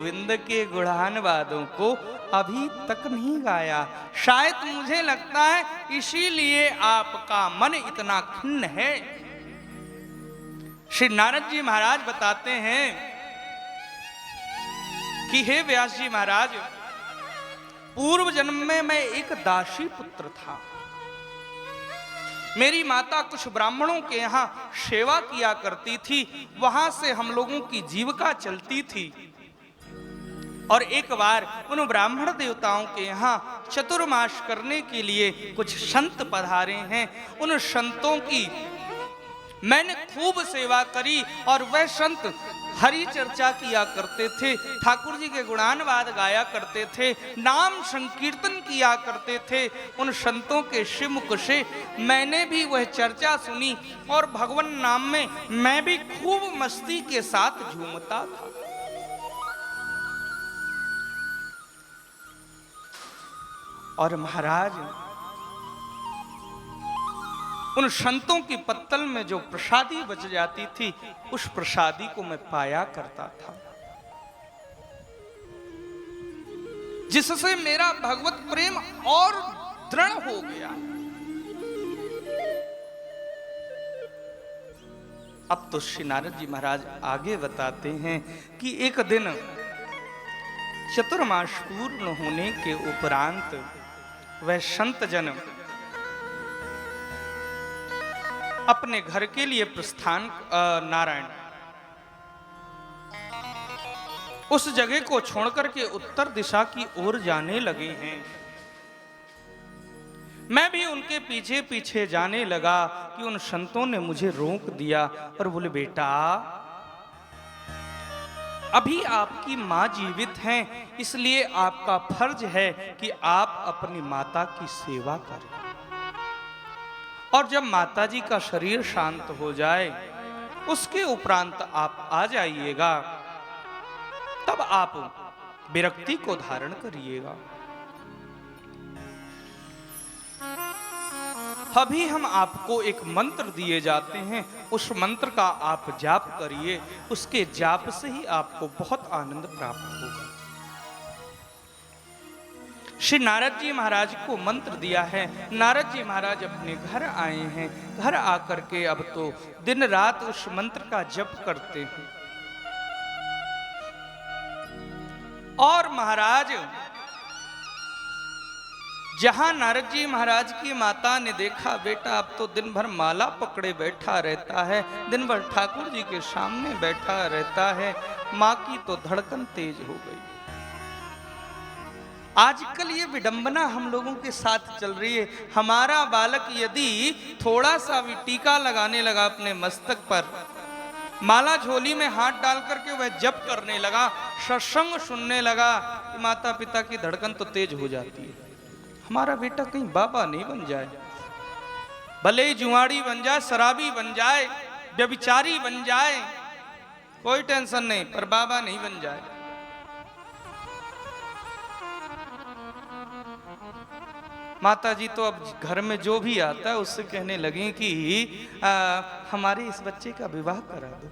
गोविंद के गुणगान वादों को अभी तक नहीं गाया। शायद मुझे लगता है इसीलिए आपका मन इतना खिन्न है। श्री नारद जी महाराज बताते हैं कि हे व्यास जी महाराज, पूर्व जन्म में मैं एक दासी पुत्र था। मेरी माता कुछ ब्राह्मणों के यहाँ सेवा किया करती थी, वहां से हम लोगों की जीविका चलती थी। और एक बार उन ब्राह्मण देवताओं के यहाँ चतुर्मास करने के लिए कुछ संत पधारे हैं। उन संतों की मैंने खूब सेवा करी और वह संत हरि चर्चा किया करते थे, ठाकुर जी के गुणानवाद गाया करते थे, नाम संकीर्तन किया करते थे। उन संतों के श्रीमुख से मैंने भी वह चर्चा सुनी और भगवान नाम में मैं भी खूब मस्ती के साथ झूमता था। और महाराज, उन संतों की पत्तल में जो प्रसादी बच जाती थी, उस प्रसादी को मैं पाया करता था, जिससे मेरा भगवत प्रेम और दृढ़ हो गया। अब तो श्री नारद जी महाराज आगे बताते हैं कि एक दिन चतुर्मास पूर्ण होने के उपरांत वह संत जन अपने घर के लिए प्रस्थान नारायण उस जगह को छोड़कर के उत्तर दिशा की ओर जाने लगे हैं। मैं भी उनके पीछे पीछे जाने लगा कि उन संतों ने मुझे रोक दिया और बोले, बेटा अभी आपकी मां जीवित हैं, इसलिए आपका फर्ज है कि आप अपनी माता की सेवा करें, और जब माता जी का शरीर शांत हो जाए उसके उपरांत आप आ जाइएगा, तब आप विरक्ति को धारण करिएगा। अभी हम आपको एक मंत्र दिए जाते हैं, उस मंत्र का आप जाप करिए, उसके जाप से ही आपको बहुत आनंद प्राप्त होगा। श्री नारद जी महाराज को मंत्र दिया है। नारद जी महाराज अपने घर आए हैं। घर आकर के अब तो दिन रात उस मंत्र का जप करते हैं। और महाराज, जहां नारद जी महाराज की माता ने देखा बेटा अब तो दिन भर माला पकड़े बैठा रहता है, दिन भर ठाकुर जी के सामने बैठा रहता है, मां की तो धड़कन तेज हो गई। आजकल ये विडंबना हम लोगों के साथ चल रही है। हमारा बालक यदि थोड़ा सा भी टीका लगाने लगा अपने मस्तक पर, माला झोली में हाथ डाल करके वह जप करने लगा, सत्संग सुनने लगा, माता पिता की धड़कन तो तेज हो जाती है। हमारा बेटा कहीं बाबा नहीं बन जाए, भले ही जुआड़ी बन जाए, शराबी बन जाए, व्यभिचारी बन जाए, कोई टेंशन नहीं, पर बाबा नहीं बन जाए। माता जी तो अब घर में जो भी आता है उससे कहने लगे कि हमारे इस बच्चे का विवाह करा दो।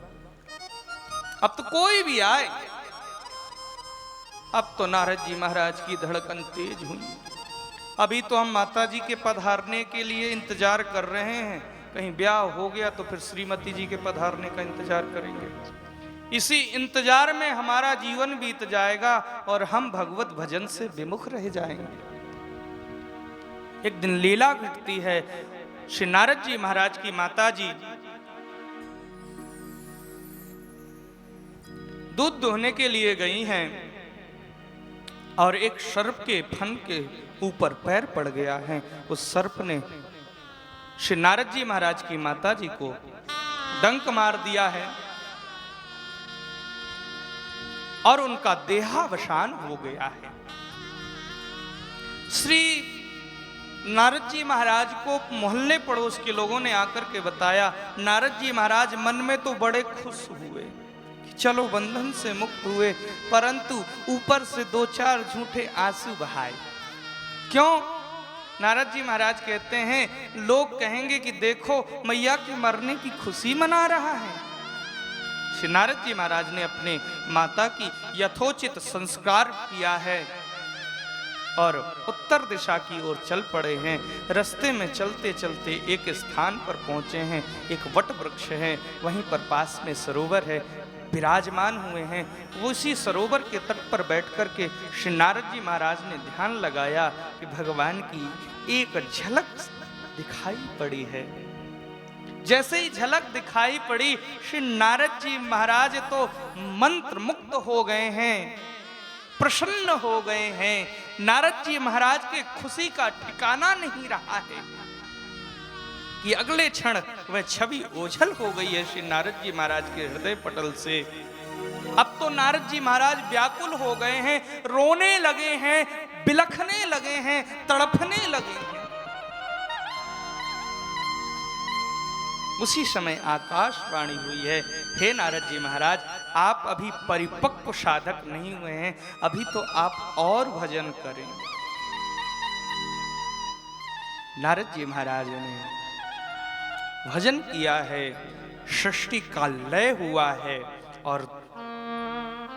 अब तो कोई भी आए, अब तो नारद जी महाराज की धड़कन तेज हुई। अभी तो हम माता जी के पधारने के लिए इंतजार कर रहे हैं, कहीं ब्याह हो गया तो फिर श्रीमती जी के पधारने का इंतजार करेंगे। इसी इंतजार में हमारा जीवन बीत जाएगा और हम भगवत भजन से विमुख रह जाएंगे। एक दिन लीला घटती है। श्री नारद जी महाराज की माता जी दूध दोहने के लिए गई हैं और एक सर्प के फन के ऊपर पैर पड़ गया है। उस सर्प ने श्री नारद जी महाराज की माता जी को डंक मार दिया है और उनका देहावसान हो गया है। श्री नारद जी महाराज को मोहल्ले पड़ोस के लोगों ने आकर के बताया। नारद जी महाराज मन में तो बड़े खुश हुए कि चलो बंधन से मुक्त हुए, परंतु ऊपर से दो चार झूठे आंसू बहाए। क्यों? नारद जी महाराज कहते हैं लोग कहेंगे कि देखो मैया के मरने की खुशी मना रहा है। श्री नारद जी महाराज ने अपने माता की यथोचित संस्कार किया है और उत्तर दिशा की ओर चल पड़े हैं। रास्ते में चलते चलते एक स्थान पर पहुंचे हैं। एक वट वृक्ष है, वहीं पर पास में सरोवर है, विराजमान हुए हैं। उसी सरोवर के तट पर बैठ कर के श्री नारद जी महाराज ने ध्यान लगाया कि भगवान की एक झलक दिखाई पड़ी है। जैसे ही झलक दिखाई पड़ी, श्री नारद जी महाराज तो मंत्र मुक्त हो गए हैं, प्रसन्न हो गए हैं। नारद जी महाराज के खुशी का ठिकाना नहीं रहा है कि अगले क्षण वह छवि ओझल हो गई है श्री नारद जी महाराज के हृदय पटल से। अब तो नारद जी महाराज व्याकुल हो गए हैं, रोने लगे हैं, बिलखने लगे हैं, तड़पने लगे हैं। उसी समय आकाशवाणी हुई है, हे नारद जी महाराज, आप अभी परिपक्व साधक नहीं हुए हैं, अभी तो आप और भजन करें। नारद जी महाराज ने भजन किया है, सृष्टि का लय हुआ है और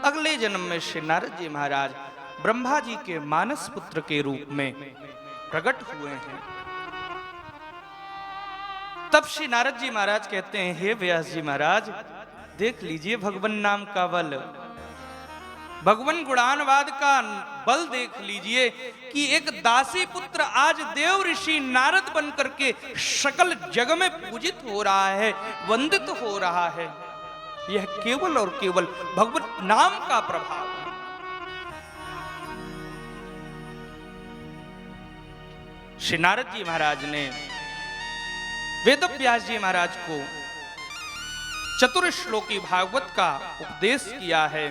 अगले जन्म में श्री नारद जी महाराज ब्रह्मा जी के मानस पुत्र के रूप में प्रकट हुए हैं। तब श्री नारद जी महाराज कहते हैं, हे व्यास जी महाराज, देख लीजिए भगवान नाम का बल, भगवान गुणानवाद का बल देख लीजिए कि एक दासी पुत्र आज देव ऋषि नारद बन करके सकल जग में पूजित हो रहा है, वंदित हो रहा है। यह केवल और केवल भगवत नाम का प्रभाव है। श्री नारद जी महाराज ने वेदव्यास जी महाराज को चतुर्श्लोकी भागवत का उपदेश किया है।